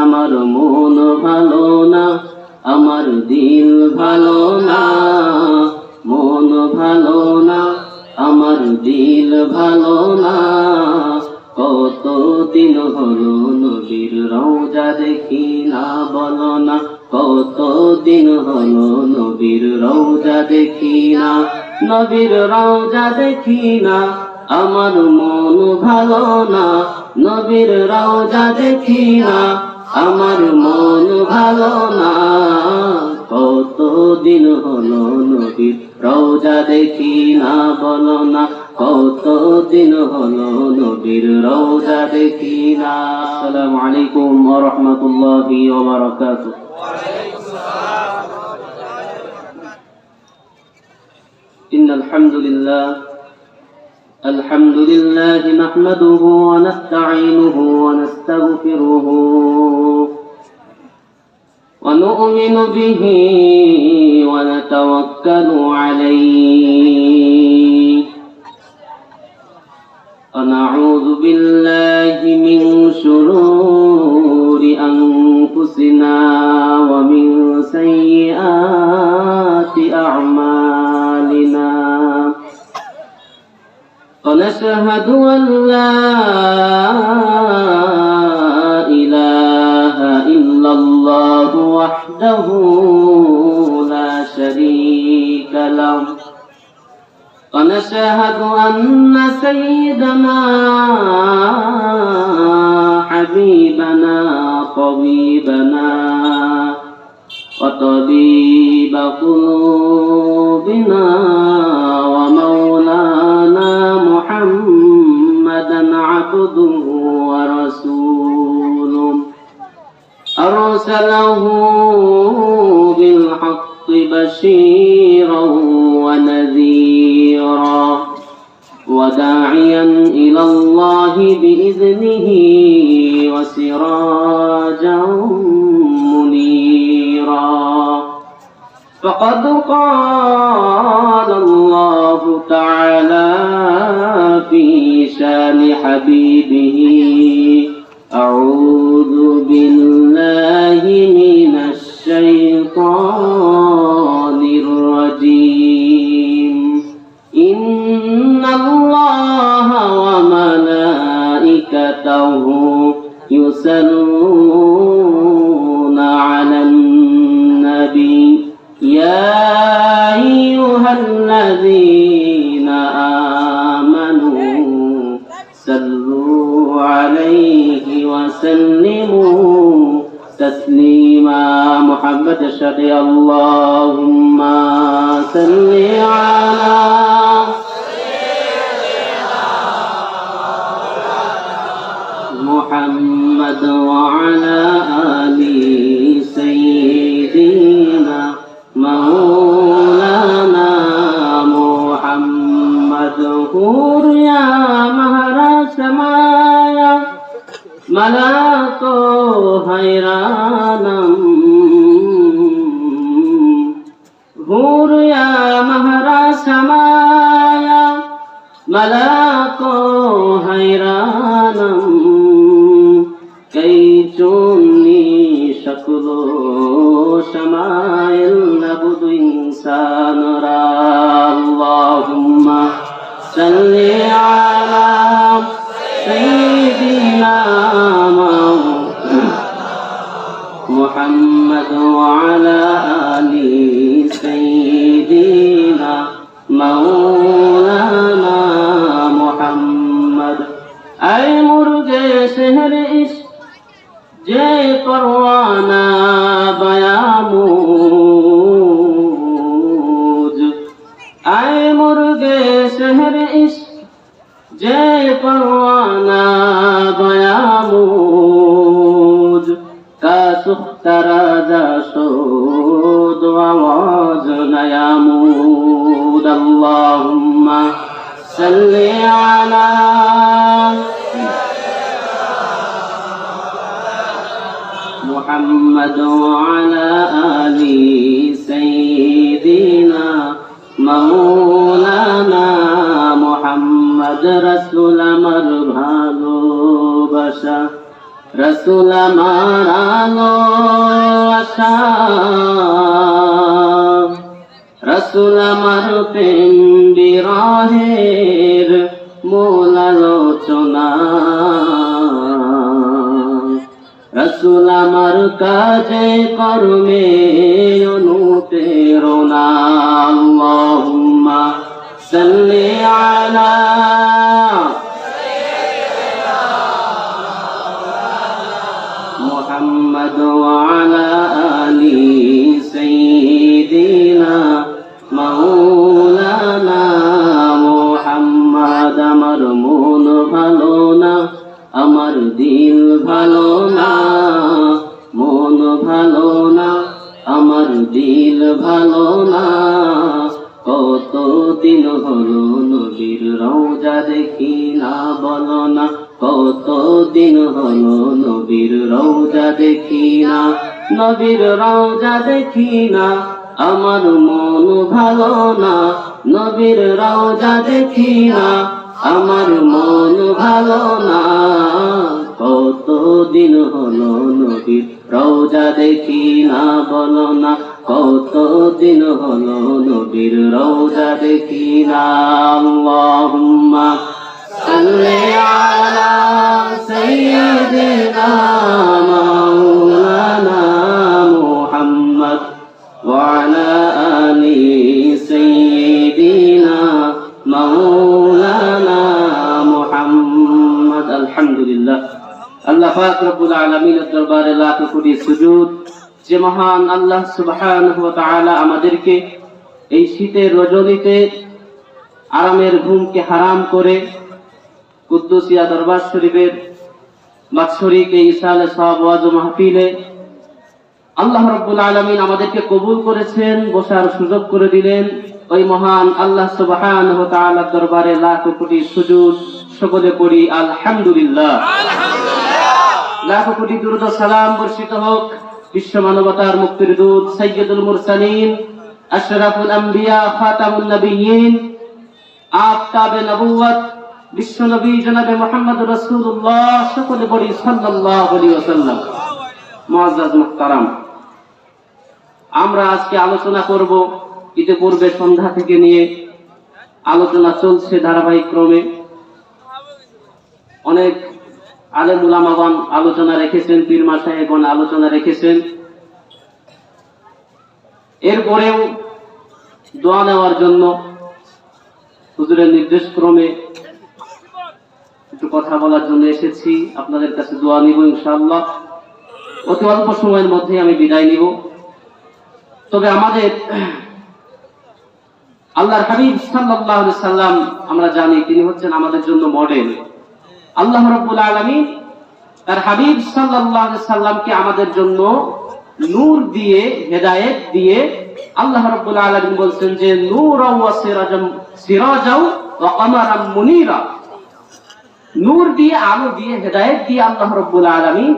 আমার মন ভালো না, আমার দিল ভালো না, মন ভালো না, আমার দিল ভালো না। কতদিন হলো নবীর রওজা দেখি না, বলো না। কতদিন হলো নবীর রওজা দেখি না, নবীর রওজা দেখি না, আমার মন ভালো না, নবীর রওজা দেখি না, আমার মন ভালো না। কতদিন হলো নবীর রওজা দেখি না, বলো না। কতদিন হলো নবীর রওজা দেখি না। আসসালামু আলাইকুম ওয়া রাহমাতুল্লাহি ওয়া বারাকাতুহু। ইন্নাল হামদুলিল্লাহ الحمد لله نحمده ونستعينه ونستغفره ونؤمن به ونتوكل عليه ونعوذ بالله من شرور أنفسنا ومن سيئات أعمالنا ونشهد أن لا إله إلا الله وحده لا شريك له ونشهد أن سيدنا حبيبنا طبيبنا وطبيب قلوبنا ومولانا محمدا عبده ورسوله أرسله بالحق بشيرا ونذيرا وداعيا إلى الله بإذنه وسراجا منيرا فقد قال الله تعالى في شان حبيبه أعوذ بالله من الشيطان الرجيم إن الله وملائكته يصلون على النبي يا أيها الذين آمنوا صلوا عليه وسلموا تسليما محمد شفيع اللهم صل على محمد وعلى آل سيدنا مولانا محمد हूर या महरा समाया मला तो हैरानम हूर या महरा समाया मला तो हैरानम कई चुन्नी शक्लो शमाइल नबुद इंसान रा अल्लाहुम्मा सल्ली अला सय्यिदिना मुहम्मद व अला आलि सय्यिदिना मौलाना मुहम्मद ऐ मुर्गे शहर इश्क जय परवाना बयामूज आए मुर्गे शहर इश्क जय परवाना बयामूज का सुख्तराजा शोद आवाज नयामूद अल्लाहुम्मा सल्ली अला محمد وعلى آل سيدنا مولانا محمد رسول আমার ভালোবাসা রসুল আমার আলো আশা, রসুল আমার প্রেম বিরহের মূল আলোচনা, রসুল আমার কাজে কর্মে অনুপ্রেরণা। আল্লাহুম্মা সাল্লি আলা মুহাম্মদ ওয়া আলা আলি সাইয়্যিদিনা মাওলানা মুহাম্মদ। আমার মন ভালো না, আমার দিল ভালো না, মন ভালো না, আমার দিল ভালো না, কতদিন হলো নবীর রওজা দেখি না, বলো না কতদিন হলো নবীর রওজা দেখি না, নবীর রওজা দেখি না, আমার মন ভালো না, নবীর রওজা দেখি না, আমার মন ভালো না, কতদিন হলো নবীর রওজা দেখি না, বলো না কতদিন হলো নবীর রওজা দেখি না। আল্লাহুম্মা সাল্লি আলা সাইয়্যিদিনা মাওলানা মুহাম্মদ ওয়া আলা আলি সাইয়্যিদিনা মাওলানা মুহাম্মদ। আলহামদুলিল্লাহ। আল্লাহ পাক রব্বুল আলামিনের দরবারে লাখ কোটি সুজুদ, যে মহান আল্লাহ সুবহানাহু ওয়া তাআলা আমাদেরকে এই শীতের রজনীতে আরামের ঘুমকে হারাম করে কুদ্দুসিয়া দরবার শরীফের বাৎসরিক এই ইসালে সওয়াব ওয়াজ মাহফিলে আল্লাহ রাব্বুল আলামিন আমাদেরকে কবুল করেছেন, বসার সুযোগ করে দিলেন। ওই মহান আল্লাহ সুবহানাহু ওয়া তাআলার দরবারে লাখ কোটি সুজুদ, সকলে পড়ি আলহামদুলিল্লাহ। লাখ কোটি দুরূদ ও সালাম বর্ষিত হোক বিশ্ব মানবতার মুক্তির দূত সাইয়্যিদুল মুরসালিন, আশরাফুল আম্বিয়া, খাতামুন নবিয়্যিন, আফতাবে নবুয়ত বিশ্ব নবী জনাবে মুহাম্মদুর রাসূলুল্লাহ, সকলে পড়ি সাল্লাল্লাহু আলাইহি ওয়াসাল্লাম। মুআজ্জাজ মুহতারাম, আমরা আজকে আলোচনা করব, ইতিপূর্বে সন্ধ্যা থেকে নিয়ে আলোচনা চলছে ধারাবাহিক ক্রমে। অনেক আলেম উলামাগণ আলোচনা রেখেছেন, পীর মাশায়েখগণ আলোচনা রেখেছেন। এরপরেও দোয়া নেওয়ার জন্য হুজুরের নির্দেশ ক্রমে একটু কথা বলার জন্য এসেছি। আপনাদের কাছে দোয়া নিব ইনশাআল্লাহ। অতি অল্প সময়ের মধ্যে আমি বিদায় নিব। তবে আমাদের আল্লাহর হাবিব সাল্লাল্লাহু আলাইহি সাল্লাম, আমরা জানি তিনি হচ্ছেন আমাদের জন্য মডেল। আল্লাহ রাব্বুল আলামিন তার হাবিব সাল্লাল্লাহু আলাইহি সাল্লামকে আমাদের জন্য নূর দিয়ে, হেদায়েত দিয়ে আল্লাহ রাব্বুল আলামিন বলছেন যে নূরা ওয়া সিরাজাও ওয়া কমারাম মুনীরা, নূর দিয়ে, আলো দিয়ে, হেদায়েত দিয়ে আল্লাহ রাব্বুল আলামিন